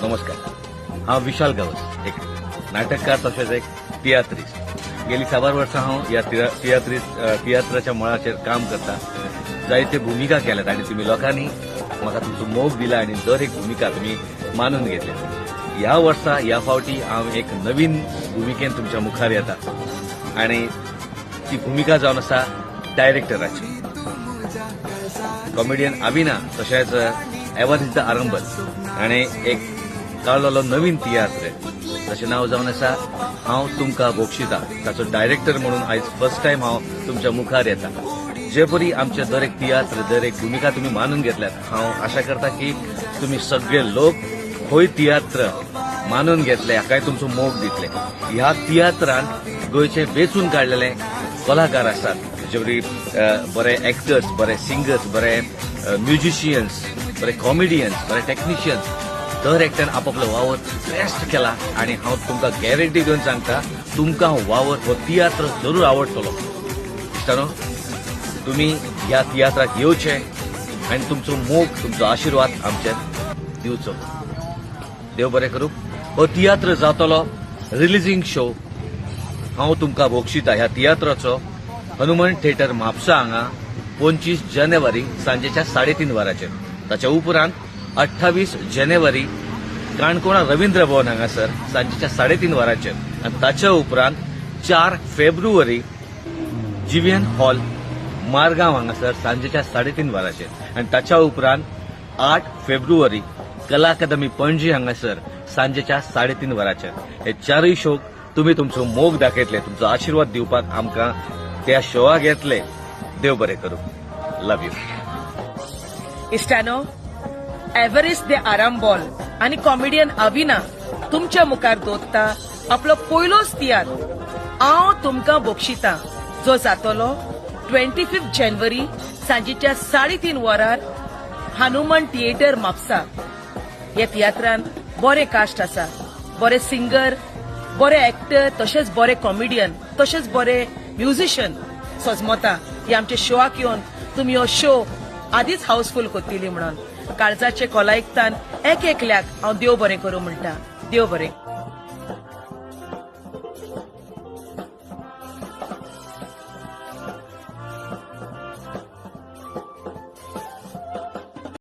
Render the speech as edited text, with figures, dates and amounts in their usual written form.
नमस्कार, हांव विशाल गावस, एक नाटककार तशेंच एक तियात्रीस्ट. गेली 7 वर्सां हांव ह्या तियात्राच्या मळाचेर काम करता. जायते भुमिका केल्यात आनी तुमी लोकांनी म्हाका तुमचो मोग दिला आनी दर एक भुमिका तुमी मानून घेतल्या. ह्या वर्सा ह्या फावटी हांव एक नवीन भुमिकेन तुमच्या मुखार येता आनी ती भुमिका जावन आसा डायरेक्टराची. कॉमेडियन अविना तशेंच एवर इज द आरंबल आनी एक काडलेलो नवीन तियात्र ताचें नांव जावन आसा हांव तुमकां बोक्षिता. ताचो डायरेक्टर म्हणून आयज फर्स्ट टायम हांव तुमच्या मुखार येता. जे परी आमचे दर एक तियात्र दर एक भुमिका तुम्ही मानून घेतल्यात, हांव आशा करता की तुम्ही सगळे लोक होय तियात्र मानून घेतले, हाकाय तुमचो मोग दितले. ह्या तियात्रांत गोंयचे वेचून काडलेले कलाकार आसात, जे बरे एक्टर्स, बरे सिंगर्स, बरे म्युझिशियन्स, बरे कॉमेडियन्स, बरे टेक्निशियन्स, दर एकट्यान आपापलो वावर बेस्ट केला आनी हांव तुमकां गॅरंटी घेवन सांगता तुमकां वावर हो तियात्र जरूर आवडटलो. इश्टानो, तुम्ही ह्या तियात्राक येवचे आनी तुमचो मोग तुमचो आशिर्वाद आमचेर दिवचो. देव बरें करूं. हो तियात्र जातलो रिलीजिंग शो हांव तुमकां बोक्षिता ह्या तियात्राचो हनुमंत थिएटर म्हापसा हांगा 25 जानेवारी सांजेच्या 3:30 वरांचेर. ताच्या उपरांत 28 जानेवारी काणकोणा रवींद्र भवन हांगासर सांजेच्या 3:30 वरांचेर आनी ताच्या उपरांत 4 फेब्रुवारी जीव्हीएन हॉल मारगांव हांगासर सांजेच्या 3:30 वरांचेर आनी ताच्या उपरांत 8 फेब्रुवारी कला अकादमी पणजी हांगासर सांजेच्या 3:30 वरांचेर. हे चारय शोक तुम्ही तुमचो मोग दाखयतले, तुमचो आशिर्वाद दिवपाक आमकां त्या शोवाक येतले. देव बरें करूं. लव यू. इश्टानो, एव्हरेस्ट दे आरामबॉल आणि कॉमेडियन अविना तुमच्या मुखार दोत्ता आपलो पयलोच तियात्र हांव तुमकां बोक्षिता, जो जातलो 25 जानेवारी सांजेच्या 3:30 वरार हनुमंत थिएटर म्हापसा. ह्या तियात्रांत बरे कास्ट आसा, बरे सिंगर, बरे एक्टर, तशेंच बरे कॉमेडियन, तशेंच बरे म्युझिशियन सजमता. हे आमच्या शोआक येवन तुमी हो शो आदीच हाऊसफुल करतली म्हणून काळजाचे कोलायकतान एक एकल्याक हांव देव बरें करूं म्हणटा. देव बरें.